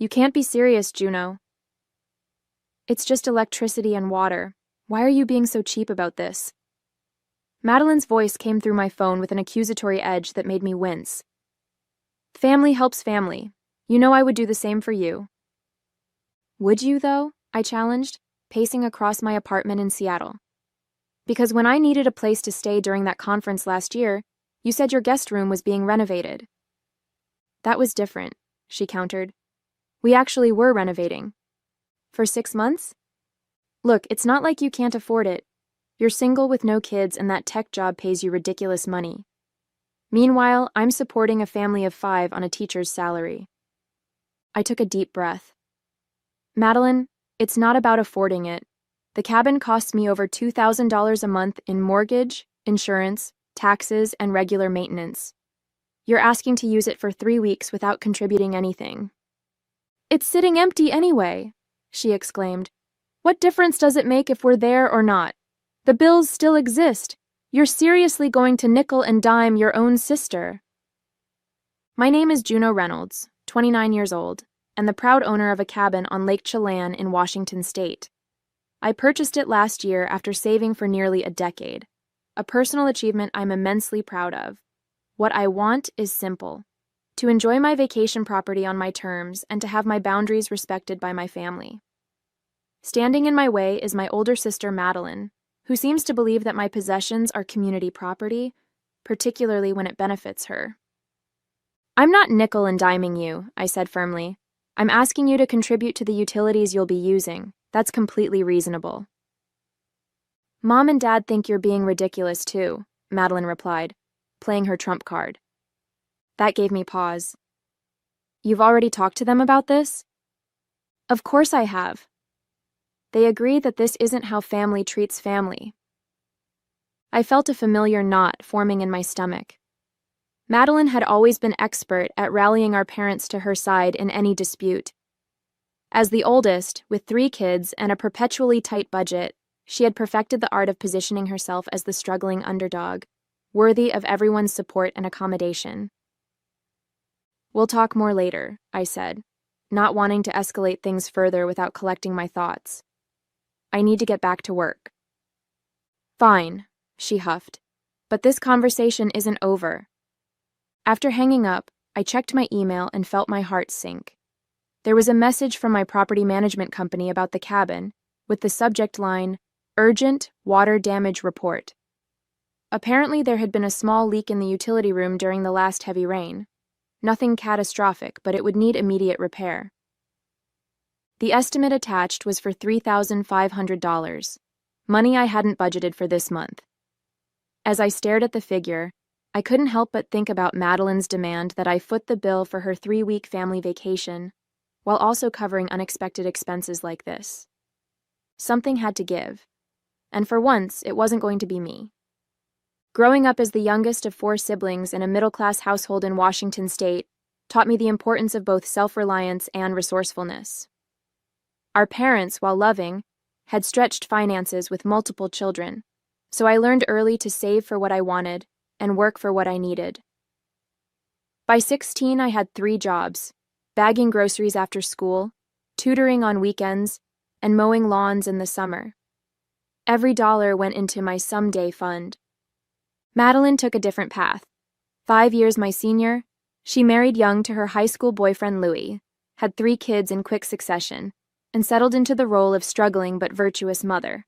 You can't be serious, Juno. It's just electricity and water. Why are you being so cheap about this? Madeline's voice came through my phone with an accusatory edge that made me wince. Family helps family. You know I would do the same for you. Would you, though? I challenged, pacing across my apartment in Seattle. Because when I needed a place to stay during that conference last year, you said your guest room was being renovated. That was different, she countered. We actually were renovating. For 6 months? Look, it's not like you can't afford it. You're single with no kids and that tech job pays you ridiculous money. Meanwhile, I'm supporting a family of 5 on a teacher's salary. I took a deep breath. Madeline, it's not about affording it. The cabin costs me over $2,000 a month in mortgage, insurance, taxes, and regular maintenance. You're asking to use it for 3 weeks without contributing anything. It's sitting empty anyway, she exclaimed. What difference does it make if we're there or not? The bills still exist. You're seriously going to nickel and dime your own sister. My name is Juno Reynolds, 29 years old, and the proud owner of a cabin on Lake Chelan in Washington State. I purchased it last year after saving for nearly a decade, a personal achievement I'm immensely proud of. What I want is simple: to enjoy my vacation property on my terms and to have my boundaries respected by my family. Standing in my way is my older sister Madeline, who seems to believe that my possessions are community property, particularly when it benefits her. I'm not nickel and diming you, I said firmly. I'm asking you to contribute to the utilities you'll be using. That's completely reasonable. Mom and Dad think you're being ridiculous too, Madeline replied, playing her trump card. That gave me pause. You've already talked to them about this? Of course I have. They agree that this isn't how family treats family. I felt a familiar knot forming in my stomach. Madeline had always been expert at rallying our parents to her side in any dispute. As the oldest, with 3 kids and a perpetually tight budget, she had perfected the art of positioning herself as the struggling underdog, worthy of everyone's support and accommodation. We'll talk more later, I said, not wanting to escalate things further without collecting my thoughts. I need to get back to work. Fine, she huffed, but this conversation isn't over. After hanging up, I checked my email and felt my heart sink. There was a message from my property management company about the cabin, with the subject line, Urgent Water Damage Report. Apparently there had been a small leak in the utility room during the last heavy rain. Nothing catastrophic, but it would need immediate repair. The estimate attached was for $3,500, money I hadn't budgeted for this month. As I stared at the figure, I couldn't help but think about Madeline's demand that I foot the bill for her 3-week family vacation, while also covering unexpected expenses like this. Something had to give, and for once, it wasn't going to be me. Growing up as the youngest of 4 siblings in a middle-class household in Washington State taught me the importance of both self-reliance and resourcefulness. Our parents, while loving, had stretched finances with multiple children, so I learned early to save for what I wanted and work for what I needed. By 16, I had 3 jobs: bagging groceries after school, tutoring on weekends, and mowing lawns in the summer. Every dollar went into my someday fund. Madeline took a different path. 5 years my senior, she married young to her high school boyfriend Louis, had 3 kids in quick succession, and settled into the role of struggling but virtuous mother.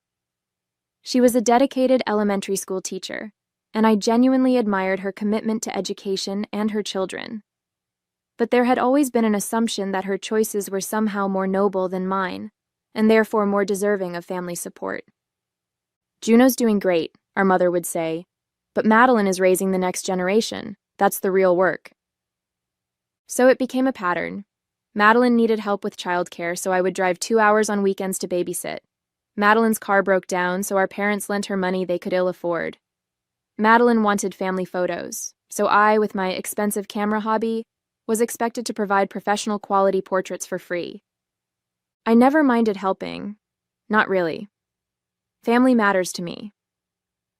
She was a dedicated elementary school teacher, and I genuinely admired her commitment to education and her children. But there had always been an assumption that her choices were somehow more noble than mine, and therefore more deserving of family support. Juno's doing great, our mother would say, but Madeline is raising the next generation. That's the real work. So it became a pattern. Madeline needed help with childcare, so I would drive 2 hours on weekends to babysit. Madeline's car broke down, so our parents lent her money they could ill afford. Madeline wanted family photos, so I, with my expensive camera hobby, was expected to provide professional quality portraits for free. I never minded helping. Not really. Family matters to me.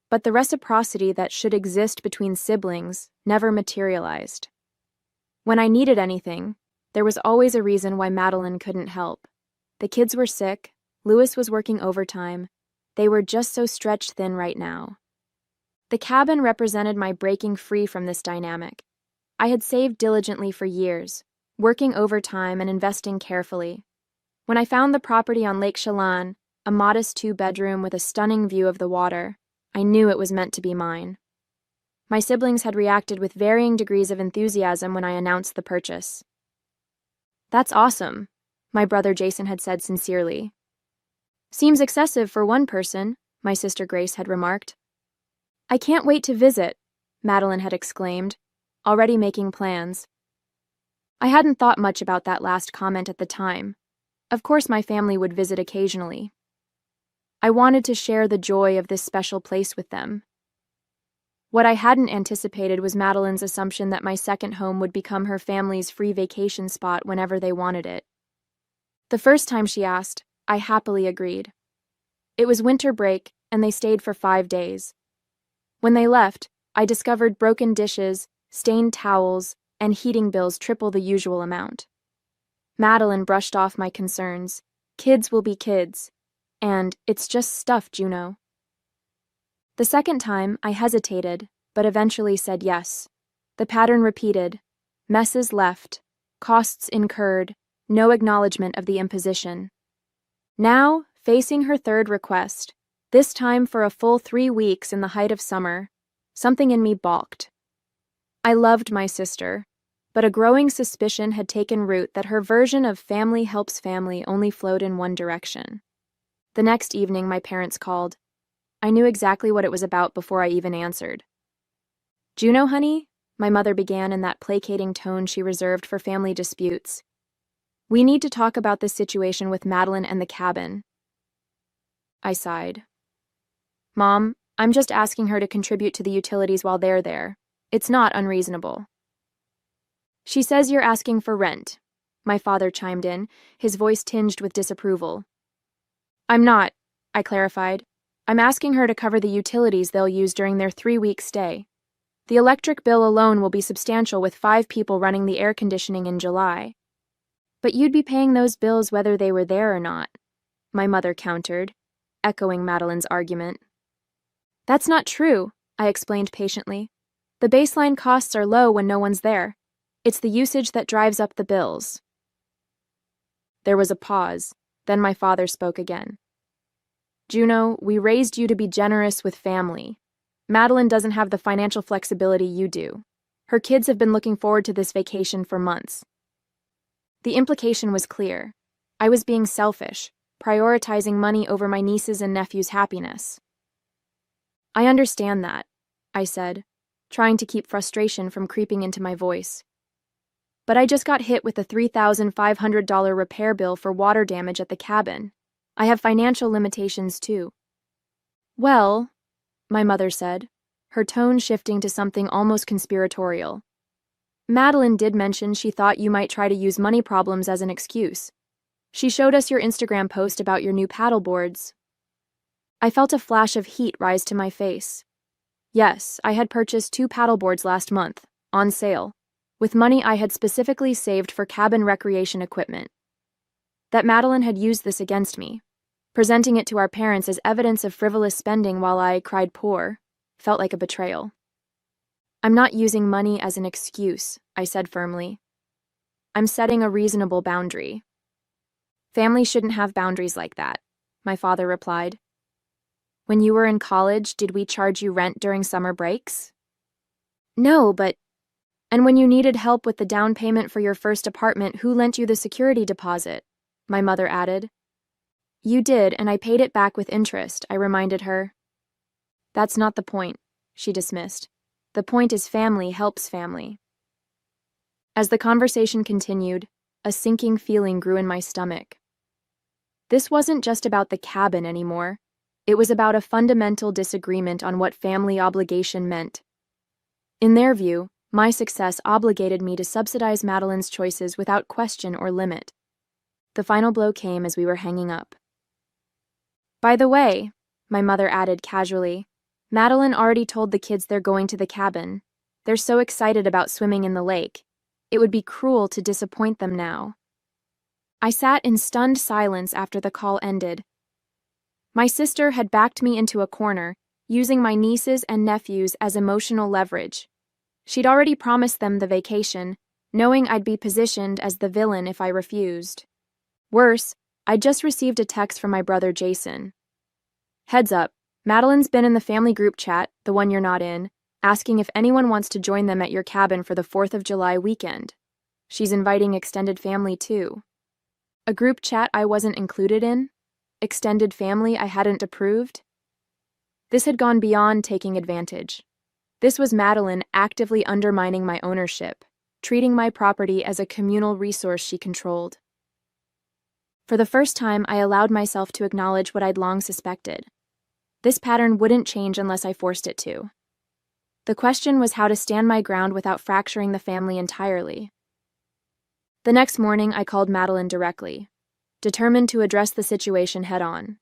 But the reciprocity that should exist between siblings never materialized. When I needed anything, There was always a reason why Madeline couldn't help. The kids were sick, Louis was working overtime. They were just so stretched thin right now. The cabin represented my breaking free from this dynamic. I had saved diligently for years, working overtime and investing carefully. When I found the property on Lake Chelan, a modest 2-bedroom with a stunning view of the water, I knew it was meant to be mine. My siblings had reacted with varying degrees of enthusiasm when I announced the purchase. "That's awesome," my brother Jason had said sincerely. "Seems excessive for one person," my sister Grace had remarked. "I can't wait to visit," Madeline had exclaimed, already making plans. I hadn't thought much about that last comment at the time. Of course my family would visit occasionally. I wanted to share the joy of this special place with them. What I hadn't anticipated was Madeline's assumption that my second home would become her family's free vacation spot whenever they wanted it. The first time she asked, I happily agreed. It was winter break, and they stayed for 5 days. When they left, I discovered broken dishes, stained towels, and heating bills triple the usual amount. Madeline brushed off my concerns. Kids will be kids. And it's just stuff, Juno. The second time, I hesitated, but eventually said yes. The pattern repeated. Messes left. Costs incurred. No acknowledgement of the imposition. Now, facing her third request, this time for a full 3 weeks in the height of summer, something in me balked. I loved my sister, but a growing suspicion had taken root that her version of family helps family only flowed in one direction. The next evening, my parents called. I knew exactly what it was about before I even answered. "Juno, honey," my mother began in that placating tone she reserved for family disputes. "We need to talk about this situation with Madeline and the cabin." I sighed. "Mom, I'm just asking her to contribute to the utilities while they're there. It's not unreasonable." "She says you're asking for rent," my father chimed in, his voice tinged with disapproval. "I'm not," I clarified. "I'm asking her to cover the utilities they'll use during their 3-week stay. The electric bill alone will be substantial with 5 people running the air conditioning in July." "But you'd be paying those bills whether they were there or not," my mother countered, echoing Madeline's argument. "That's not true," I explained patiently. "The baseline costs are low when no one's there. It's the usage that drives up the bills." There was a pause, then my father spoke again. "Juno, we raised you to be generous with family. Madeline doesn't have the financial flexibility you do. Her kids have been looking forward to this vacation for months." The implication was clear. I was being selfish, prioritizing money over my niece's and nephew's happiness. "I understand that," I said, trying to keep frustration from creeping into my voice. "But I just got hit with a $3,500 repair bill for water damage at the cabin. I have financial limitations too." "Well," my mother said, her tone shifting to something almost conspiratorial. "Madeline did mention she thought you might try to use money problems as an excuse. She showed us your Instagram post about your new paddle boards." I felt a flash of heat rise to my face. Yes, I had purchased 2 paddle boards last month, on sale, with money I had specifically saved for cabin recreation equipment. That Madeline had used this against me, presenting it to our parents as evidence of frivolous spending while I cried poor, felt like a betrayal. "I'm not using money as an excuse," I said firmly. "I'm setting a reasonable boundary." "Family shouldn't have boundaries like that," my father replied. "When you were in college, did we charge you rent during summer breaks?" "No, but..." "And when you needed help with the down payment for your first apartment, who lent you the security deposit?" my mother added. "You did, and I paid it back with interest," I reminded her. "That's not the point," she dismissed. "The point is family helps family." As the conversation continued, a sinking feeling grew in my stomach. This wasn't just about the cabin anymore. It was about a fundamental disagreement on what family obligation meant. In their view, my success obligated me to subsidize Madeline's choices without question or limit. The final blow came as we were hanging up. "By the way," my mother added casually, "Madeline already told the kids they're going to the cabin. They're so excited about swimming in the lake. It would be cruel to disappoint them now. I sat in stunned silence after the call ended. My sister had backed me into a corner, using my nieces and nephews as emotional leverage. She'd already promised them the vacation, knowing I'd be positioned as the villain if I refused. Worse, I'd just received a text from my brother Jason. Heads up, Madeline's been in the family group chat, the one you're not in, asking if anyone wants to join them at your cabin for the 4th of July weekend. She's inviting extended family too. A group chat I wasn't included in? Extended family I hadn't approved? This had gone beyond taking advantage. This was Madeline actively undermining my ownership, treating my property as a communal resource she controlled. For the first time, I allowed myself to acknowledge what I'd long suspected. This pattern wouldn't change unless I forced it to. The question was how to stand my ground without fracturing the family entirely. The next morning, I called Madeline directly, determined to address the situation head-on.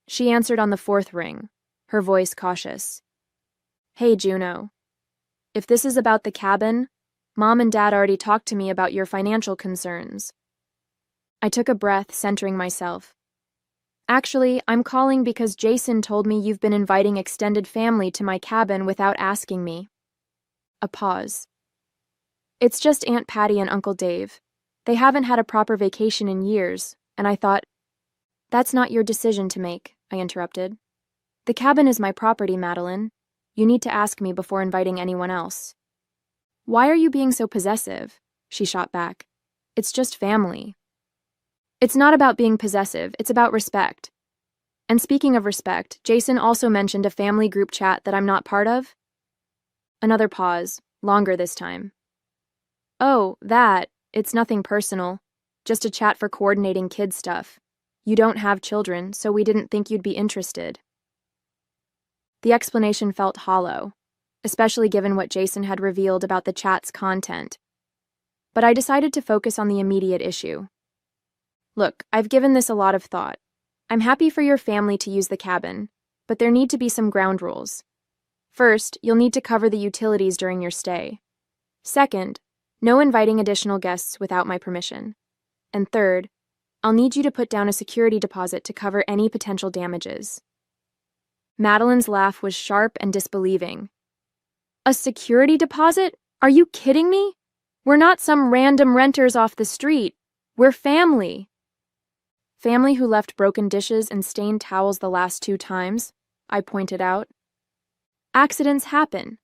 She answered on the 4th ring, her voice cautious. "Hey, Juno. If this is about the cabin, Mom and Dad already talked to me about your financial concerns." I took a breath, centering myself. "Actually, I'm calling because Jason told me you've been inviting extended family to my cabin without asking me." A pause. "It's just Aunt Patty and Uncle Dave. They haven't had a proper vacation in years, and I thought—" "That's not your decision to make," I interrupted. "The cabin is my property, Madeline. You need to ask me before inviting anyone else." "Why are you being so possessive?" she shot back. "It's just family." "It's not about being possessive, it's about respect. And speaking of respect, Jason also mentioned a family group chat that I'm not part of." Another pause, longer this time. "Oh, that. It's nothing personal. Just a chat for coordinating kid stuff. You don't have children, so we didn't think you'd be interested." The explanation felt hollow, especially given what Jason had revealed about the chat's content. But I decided to focus on the immediate issue. "Look, I've given this a lot of thought. I'm happy for your family to use the cabin, but there need to be some ground rules. First, you'll need to cover the utilities during your stay. Second, no inviting additional guests without my permission. And third, I'll need you to put down a security deposit to cover any potential damages." Madeline's laugh was sharp and disbelieving. "A security deposit? Are you kidding me? We're not some random renters off the street. We're family." "Family who left broken dishes and stained towels the last 2 times," I pointed out. "Accidents happen.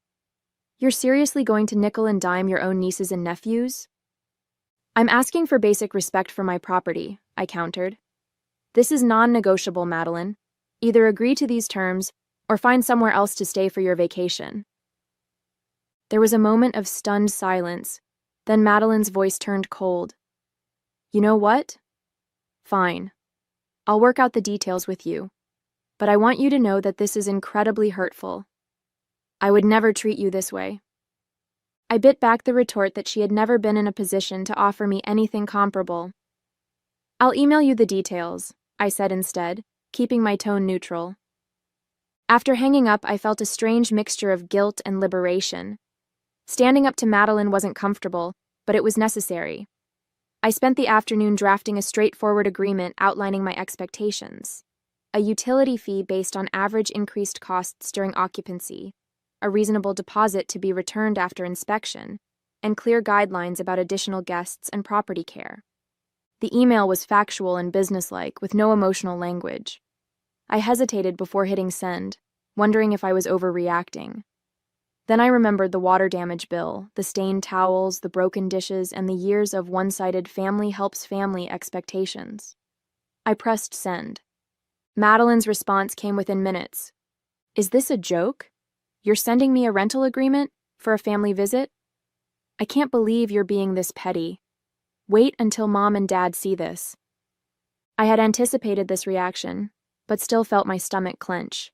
You're seriously going to nickel and dime your own nieces and nephews?" "I'm asking for basic respect for my property," I countered. "This is non-negotiable, Madeline. Either agree to these terms or find somewhere else to stay for your vacation." There was a moment of stunned silence, then Madeline's voice turned cold. "You know what? Fine. I'll work out the details with you, but I want you to know that this is incredibly hurtful. I would never treat you this way." I bit back the retort that she had never been in a position to offer me anything comparable. "I'll email you the details," I said instead, keeping my tone neutral. After hanging up, I felt a strange mixture of guilt and liberation. Standing up to Madeline wasn't comfortable, but it was necessary. I spent the afternoon drafting a straightforward agreement outlining my expectations. A utility fee based on average increased costs during occupancy, a reasonable deposit to be returned after inspection, and clear guidelines about additional guests and property care. The email was factual and businesslike, with no emotional language. I hesitated before hitting send, wondering if I was overreacting. Then I remembered the water damage bill, the stained towels, the broken dishes, and the years of one-sided family helps family expectations. I pressed send. Madeline's response came within minutes. "Is this a joke? You're sending me a rental agreement for a family visit? I can't believe you're being this petty. Wait until Mom and Dad see this." I had anticipated this reaction, but still felt my stomach clench.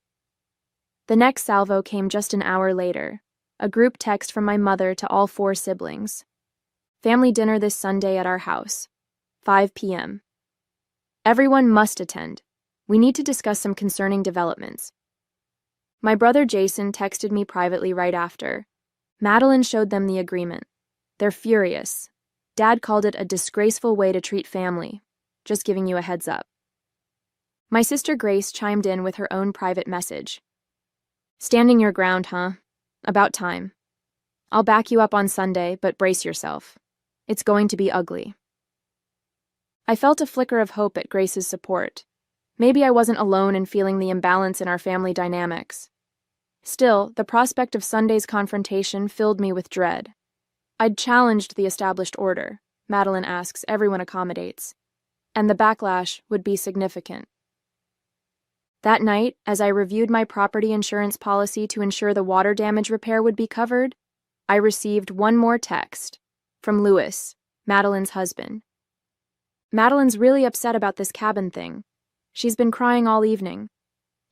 The next salvo came just an hour later, a group text from my mother to all 4 siblings. "Family dinner this Sunday at our house, 5 p.m. Everyone must attend. We need to discuss some concerning developments." My brother Jason texted me privately right after. Madeline showed them the agreement. They're furious. Dad called it a disgraceful way to treat family. Just giving you a heads up. My sister Grace chimed in with her own private message. Standing your ground, huh? About time. I'll back you up on Sunday, but brace yourself. It's going to be ugly. I felt a flicker of hope at Grace's support. Maybe I wasn't alone in feeling the imbalance in our family dynamics. Still, the prospect of Sunday's confrontation filled me with dread. I'd challenged the established order. Madeline asks, everyone accommodates. And the backlash would be significant. That night, as I reviewed my property insurance policy to ensure the water damage repair would be covered, I received one more text from Louis, Madeline's husband. Madeline's really upset about this cabin thing. She's been crying all evening.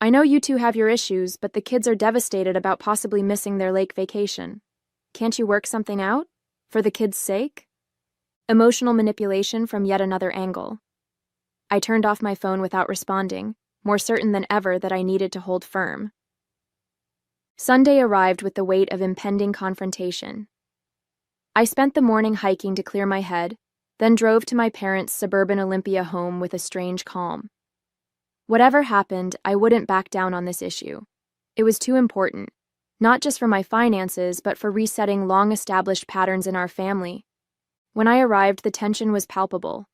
I know you two have your issues, but the kids are devastated about possibly missing their lake vacation. Can't you work something out? For the kids' sake? Emotional manipulation from yet another angle. I turned off my phone without responding, more certain than ever that I needed to hold firm. Sunday arrived with the weight of impending confrontation. I spent the morning hiking to clear my head, then drove to my parents' suburban Olympia home with a strange calm. Whatever happened, I wouldn't back down on this issue. It was too important, not just for my finances, but for resetting long-established patterns in our family. When I arrived, the tension was palpable.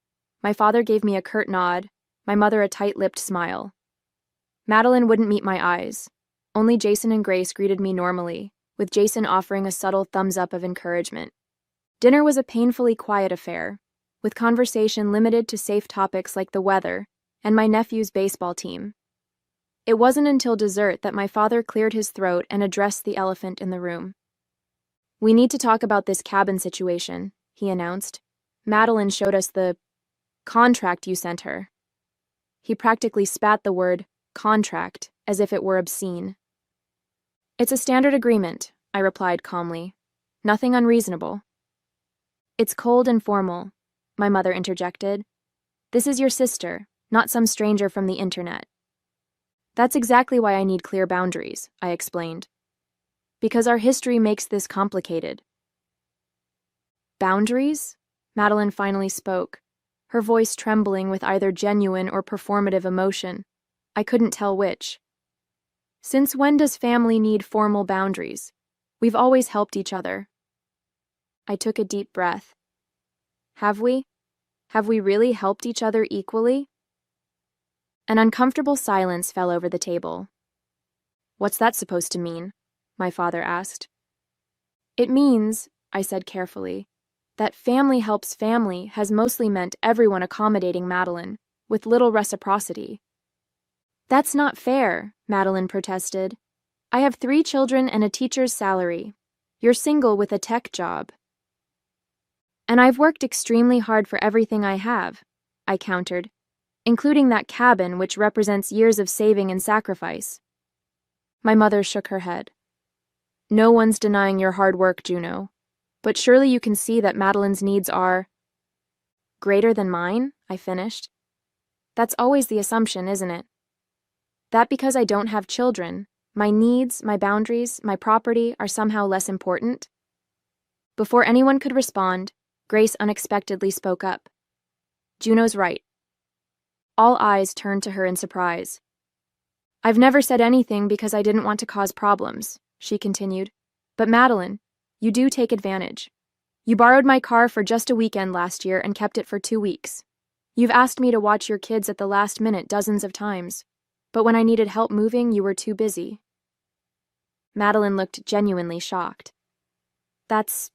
My father gave me a curt nod, my mother a tight-lipped smile. Madeline wouldn't meet my eyes. Only Jason and Grace greeted me normally, with Jason offering a subtle thumbs-up of encouragement. Dinner was a painfully quiet affair, with conversation limited to safe topics like the weather and my nephew's baseball team. It wasn't until dessert that my father cleared his throat and addressed the elephant in the room. "We need to talk about this cabin situation," he announced. "Madeline showed us the contract you sent her." He practically spat the word contract as if it were obscene. "It's a standard agreement," I replied calmly. "Nothing unreasonable." "It's cold and formal," my mother interjected. "This is your sister, not some stranger from the internet." "That's exactly why I need clear boundaries," I explained. "Because our history makes this complicated." "Boundaries?" Madeline finally spoke, her voice trembling with either genuine or performative emotion. I couldn't tell which. "Since when does family need formal boundaries? We've always helped each other." I took a deep breath. Have we? Have we really helped each other equally? An uncomfortable silence fell over the table. "What's that supposed to mean?" my father asked. "It means," I said carefully, "that family helps family has mostly meant everyone accommodating Madeline, with little reciprocity." "That's not fair," Madeline protested. "I have 3 children and a teacher's salary. You're single with a tech job." "And I've worked extremely hard for everything I have," I countered, "including that cabin which represents years of saving and sacrifice." My mother shook her head. "No one's denying your hard work, Juno. But surely you can see that Madeline's needs are greater than mine," I finished. "That's always the assumption, isn't it? That because I don't have children, my needs, my boundaries, my property are somehow less important?" Before anyone could respond, Grace unexpectedly spoke up. "Juno's right." All eyes turned to her in surprise. "I've never said anything because I didn't want to cause problems," she continued. "But Madeline, you do take advantage. You borrowed my car for just a weekend last year and kept it for 2 weeks. You've asked me to watch your kids at the last minute dozens of times, but when I needed help moving, you were too busy." Madeline looked genuinely shocked. That's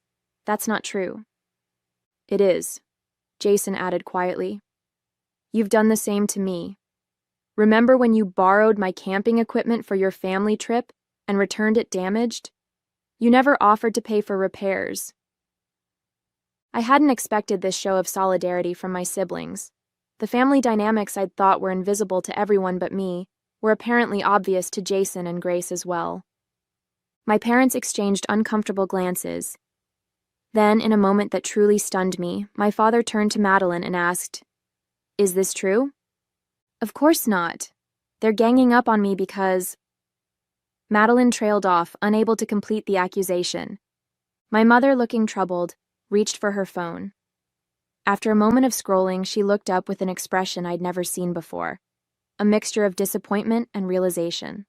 not true." "It is," Jason added quietly. "You've done the same to me. Remember when you borrowed my camping equipment for your family trip and returned it damaged? You never offered to pay for repairs." I hadn't expected this show of solidarity from my siblings. The family dynamics I'd thought were invisible to everyone but me were apparently obvious to Jason and Grace as well. My parents exchanged uncomfortable glances. Then, in a moment that truly stunned me, my father turned to Madeline and asked, "Is this true?" "Of course not. They're ganging up on me because—" Madeline trailed off, unable to complete the accusation. My mother, looking troubled, reached for her phone. After a moment of scrolling, she looked up with an expression I'd never seen before, a mixture of disappointment and realization.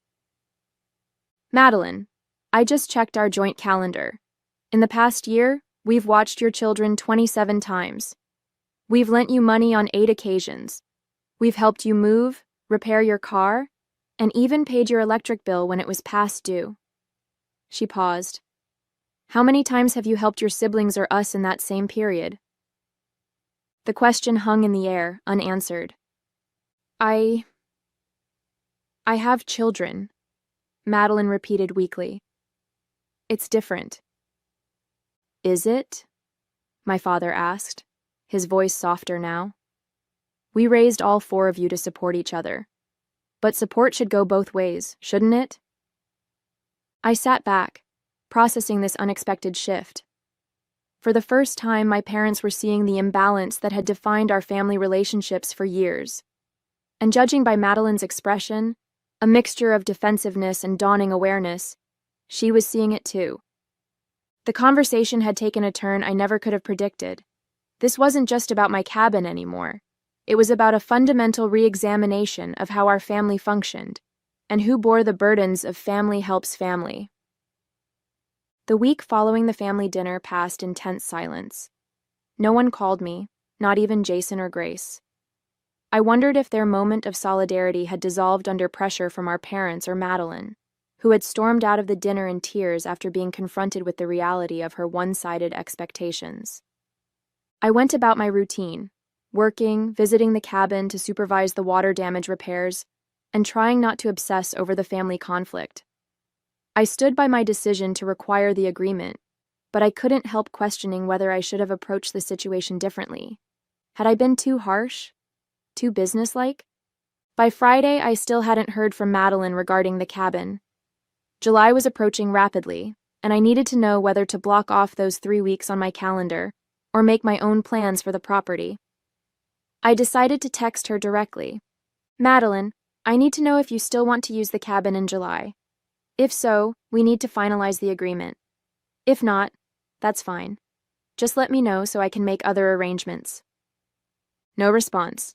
Madeline, I just checked our joint calendar. In the past year, we've watched your children 27 times. We've lent you money on 8 occasions. We've helped you move, repair your car, and even paid your electric bill when it was past due. She paused. How many times have you helped your siblings or us in that same period? The question hung in the air, unanswered. I have children, Madeline repeated weakly. It's different. Is it? My father asked, his voice softer now. We raised all 4 of you to support each other. But support should go both ways, shouldn't it? I sat back, processing this unexpected shift. For the first time, my parents were seeing the imbalance that had defined our family relationships for years. And judging by Madeline's expression, a mixture of defensiveness and dawning awareness, she was seeing it too. The conversation had taken a turn I never could have predicted. This wasn't just about my cabin anymore. It was about a fundamental re-examination of how our family functioned, and who bore the burdens of family helps family. The week following the family dinner passed in tense silence. No one called me, not even Jason or Grace. I wondered if their moment of solidarity had dissolved under pressure from our parents or Madeline, who had stormed out of the dinner in tears after being confronted with the reality of her one-sided expectations. I went about my routine, working, visiting the cabin to supervise the water damage repairs, and trying not to obsess over the family conflict. I stood by my decision to require the agreement, but I couldn't help questioning whether I should have approached the situation differently. Had I been too harsh? Too businesslike? By Friday, I still hadn't heard from Madeline regarding the cabin. July was approaching rapidly, and I needed to know whether to block off those 3 weeks on my calendar or make my own plans for the property. I decided to text her directly. Madeline, I need to know if you still want to use the cabin in July. If so, we need to finalize the agreement. If not, that's fine. Just let me know so I can make other arrangements. No response.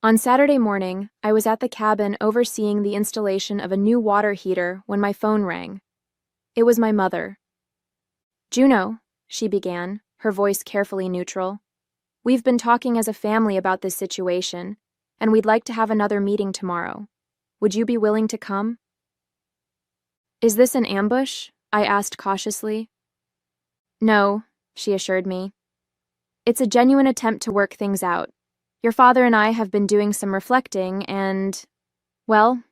On Saturday morning, I was at the cabin overseeing the installation of a new water heater when my phone rang. It was my mother. Juno, she began, her voice carefully neutral. We've been talking as a family about this situation, and we'd like to have another meeting tomorrow. Would you be willing to come? Is this an ambush? I asked cautiously. No, she assured me. It's a genuine attempt to work things out. Your father and I have been doing some reflecting and, well,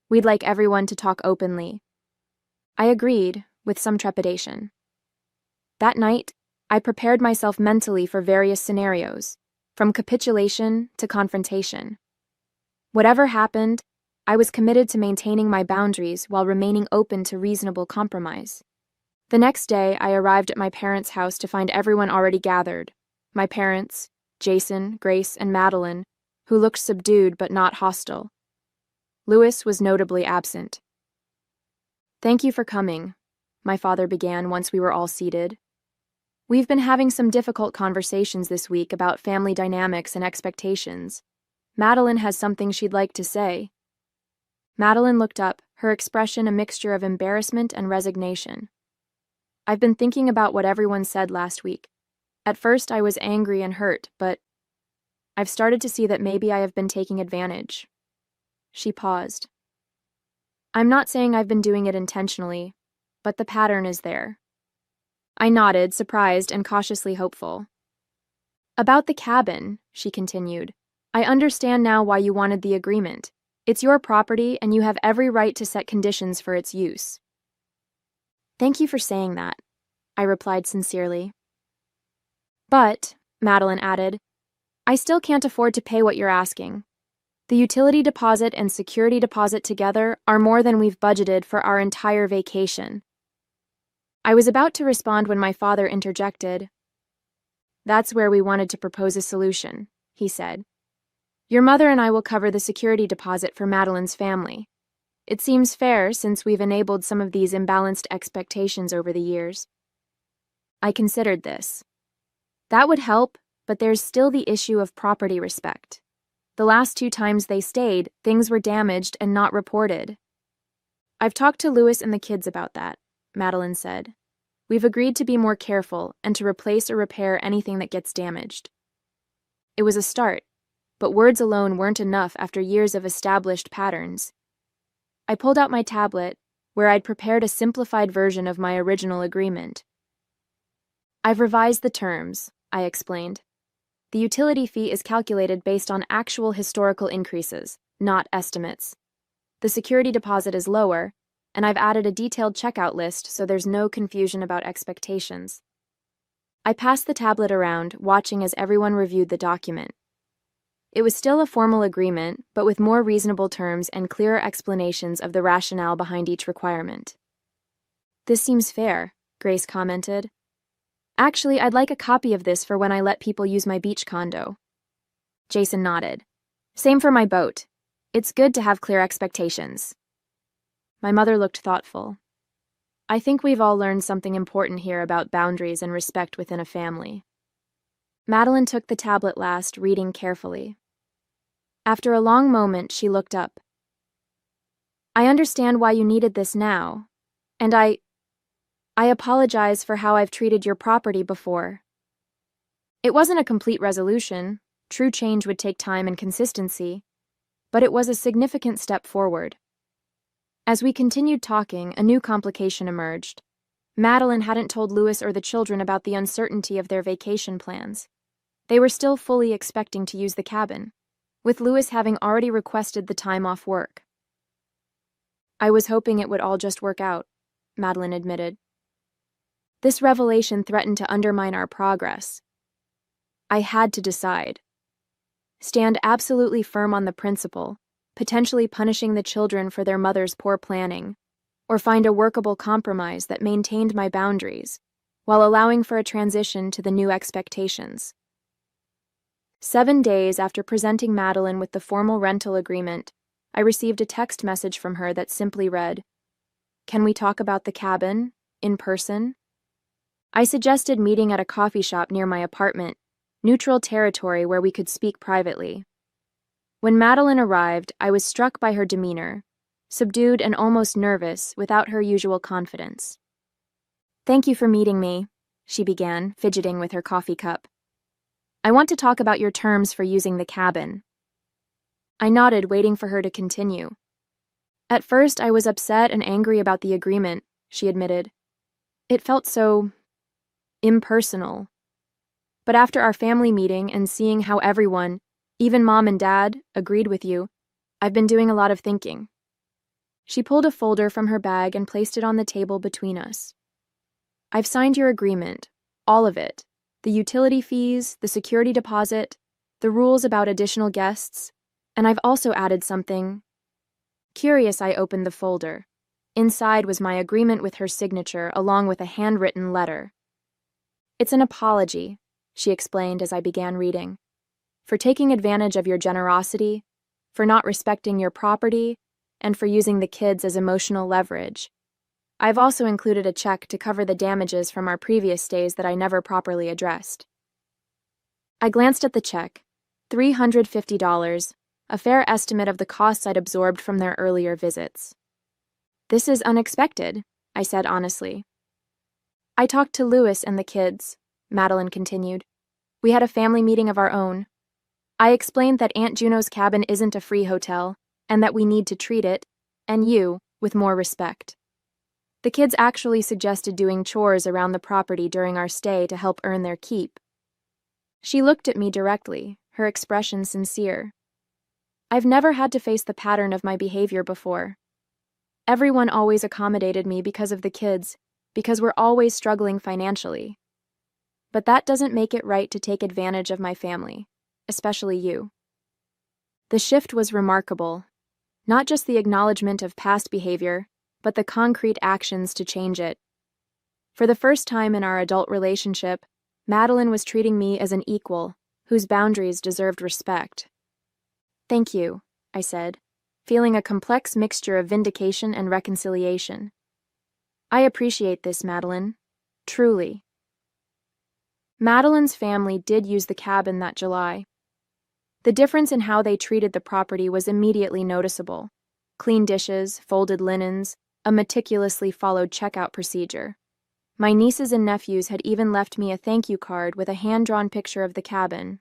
we'd like everyone to talk openly. I agreed, with some trepidation. That night, I prepared myself mentally for various scenarios, from capitulation to confrontation. Whatever happened, I was committed to maintaining my boundaries while remaining open to reasonable compromise. The next day, I arrived at my parents' house to find everyone already gathered. My parents, Jason, Grace, and Madeline, who looked subdued but not hostile. Louis was notably absent. Thank you for coming, my father began once we were all seated. We've been having some difficult conversations this week about family dynamics and expectations. Madeline has something she'd like to say. Madeline looked up, her expression a mixture of embarrassment and resignation. I've been thinking about what everyone said last week. At first, I was angry and hurt, but I've started to see that maybe I have been taking advantage. She paused. I'm not saying I've been doing it intentionally, but the pattern is there. I nodded, surprised and cautiously hopeful. About the cabin, she continued, I understand now why you wanted the agreement. It's your property, and you have every right to set conditions for its use. Thank you for saying that, I replied sincerely. But, Madeline added, I still can't afford to pay what you're asking. The utility deposit and security deposit together are more than we've budgeted for our entire vacation. I was about to respond when my father interjected. That's where we wanted to propose a solution, he said. Your mother and I will cover the security deposit for Madeline's family. It seems fair since we've enabled some of these imbalanced expectations over the years. I considered this. That would help, but there's still the issue of property respect. The last 2 times they stayed, things were damaged and not reported. I've talked to Lewis and the kids about that, Madeline said. We've agreed to be more careful and to replace or repair anything that gets damaged. It was a start, but words alone weren't enough after years of established patterns. I pulled out my tablet, where I'd prepared a simplified version of my original agreement. I've revised the terms, I explained. The utility fee is calculated based on actual historical increases, not estimates. The security deposit is lower, and I've added a detailed checkout list so there's no confusion about expectations. I passed the tablet around, watching as everyone reviewed the document. It was still a formal agreement, but with more reasonable terms and clearer explanations of the rationale behind each requirement. This seems fair, Grace commented. Actually, I'd like a copy of this for when I let people use my beach condo. Jason nodded. Same for my boat. It's good to have clear expectations. My mother looked thoughtful. I think we've all learned something important here about boundaries and respect within a family. Madeline took the tablet last, reading carefully. After a long moment, she looked up. I understand why you needed this now, and I apologize for how I've treated your property before. It wasn't a complete resolution. True change would take time and consistency, but it was a significant step forward. As we continued talking, a new complication emerged. Madeline hadn't told Lewis or the children about the uncertainty of their vacation plans. They were still fully expecting to use the cabin, with Lewis having already requested the time off work. I was hoping it would all just work out, Madeline admitted. This revelation threatened to undermine our progress. I had to decide. Stand absolutely firm on the principle, potentially punishing the children for their mother's poor planning, or find a workable compromise that maintained my boundaries, while allowing for a transition to the new expectations. 7 days after presenting Madeline with the formal rental agreement, I received a text message from her that simply read, "Can we talk about the cabin, in person?" I suggested meeting at a coffee shop near my apartment, neutral territory where we could speak privately. When Madeline arrived, I was struck by her demeanor, subdued and almost nervous, without her usual confidence. "Thank you for meeting me," she began, fidgeting with her coffee cup. "I want to talk about your terms for using the cabin." I nodded, waiting for her to continue. "At first, I was upset and angry about the agreement," she admitted. "It felt so impersonal. But after our family meeting and seeing how everyone, even Mom and Dad, agreed with you, I've been doing a lot of thinking." She pulled a folder from her bag and placed it on the table between us. "I've signed your agreement, all of it. The utility fees, the security deposit, the rules about additional guests, and I've also added something." Curious, I opened the folder. Inside was my agreement with her signature, along with a handwritten letter. "It's an apology," she explained as I began reading, "for taking advantage of your generosity, for not respecting your property, and for using the kids as emotional leverage. I've also included a check to cover the damages from our previous stays that I never properly addressed." I glanced at the check, $350, a fair estimate of the costs I'd absorbed from their earlier visits. "This is unexpected," I said honestly. "I talked to Lewis and the kids," Madeline continued. "We had a family meeting of our own. I explained that Aunt Juno's cabin isn't a free hotel, and that we need to treat it, and you, with more respect. The kids actually suggested doing chores around the property during our stay to help earn their keep." She looked at me directly, her expression sincere. I've never had to face the pattern of my behavior before. Everyone always accommodated me because of the kids, because we're always struggling financially. But that doesn't make it right to take advantage of my family, especially you. The shift was remarkable. Not just the acknowledgement of past behavior, but the concrete actions to change it. For the first time in our adult relationship, Madeline was treating me as an equal, whose boundaries deserved respect. "Thank you," I said, feeling a complex mixture of vindication and reconciliation. "I appreciate this, Madeline. Truly." Madeline's family did use the cabin that July. The difference in how they treated the property was immediately noticeable. Clean dishes, folded linens, a meticulously followed checkout procedure. My nieces and nephews had even left me a thank you card with a hand-drawn picture of the cabin.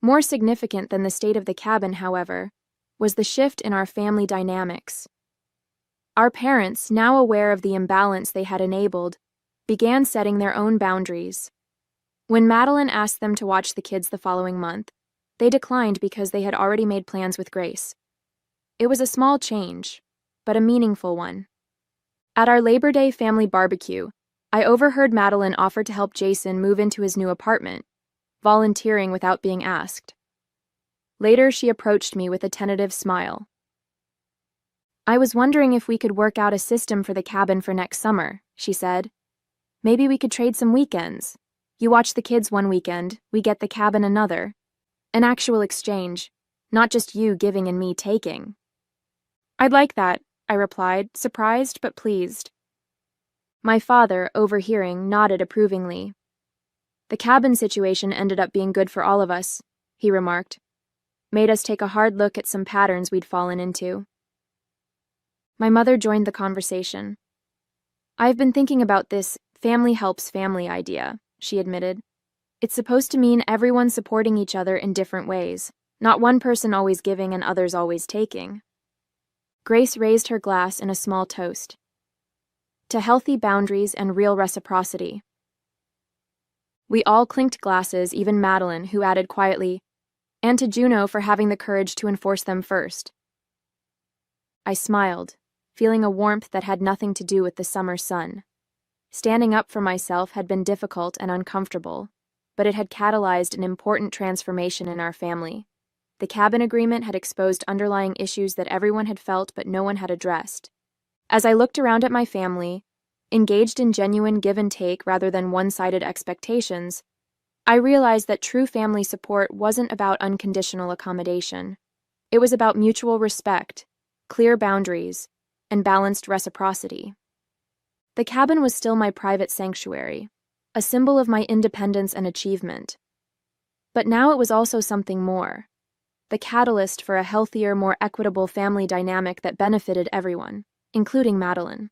More significant than the state of the cabin, however, was the shift in our family dynamics. Our parents, now aware of the imbalance they had enabled, began setting their own boundaries. When Madeline asked them to watch the kids the following month, they declined because they had already made plans with Grace. It was a small change, but a meaningful one. At our Labor Day family barbecue, I overheard Madeline offer to help Jason move into his new apartment, volunteering without being asked. Later, she approached me with a tentative smile. "I was wondering if we could work out a system for the cabin for next summer," she said. "Maybe we could trade some weekends. You watch the kids one weekend, we get the cabin another. An actual exchange, not just you giving and me taking." "I'd like that," I replied, surprised but pleased. My father, overhearing, nodded approvingly. "The cabin situation ended up being good for all of us," he remarked. "Made us take a hard look at some patterns we'd fallen into." My mother joined the conversation. "I've been thinking about this family helps family idea," she admitted. "It's supposed to mean everyone supporting each other in different ways, not one person always giving and others always taking." Grace raised her glass in a small toast. "To healthy boundaries and real reciprocity." We all clinked glasses, even Madeline, who added quietly, "And to Juno for having the courage to enforce them first." I smiled, feeling a warmth that had nothing to do with the summer sun. Standing up for myself had been difficult and uncomfortable, but it had catalyzed an important transformation in our family. The cabin agreement had exposed underlying issues that everyone had felt but no one had addressed. As I looked around at my family, engaged in genuine give and take rather than one-sided expectations, I realized that true family support wasn't about unconditional accommodation. It was about mutual respect, clear boundaries, and balanced reciprocity. The cabin was still my private sanctuary, a symbol of my independence and achievement. But now it was also something more, the catalyst for a healthier, more equitable family dynamic that benefited everyone, including Madeline.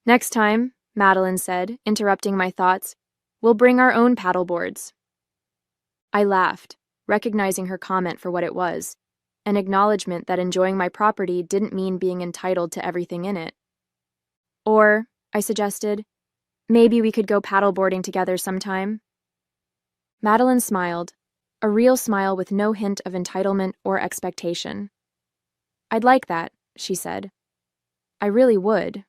"Next time," Madeline said, interrupting my thoughts, "we'll bring our own paddleboards." I laughed, recognizing her comment for what it was, an acknowledgement that enjoying my property didn't mean being entitled to everything in it. "Or," I suggested, "maybe we could go paddleboarding together sometime." Madeline smiled, a real smile with no hint of entitlement or expectation. "I'd like that," she said. "I really would."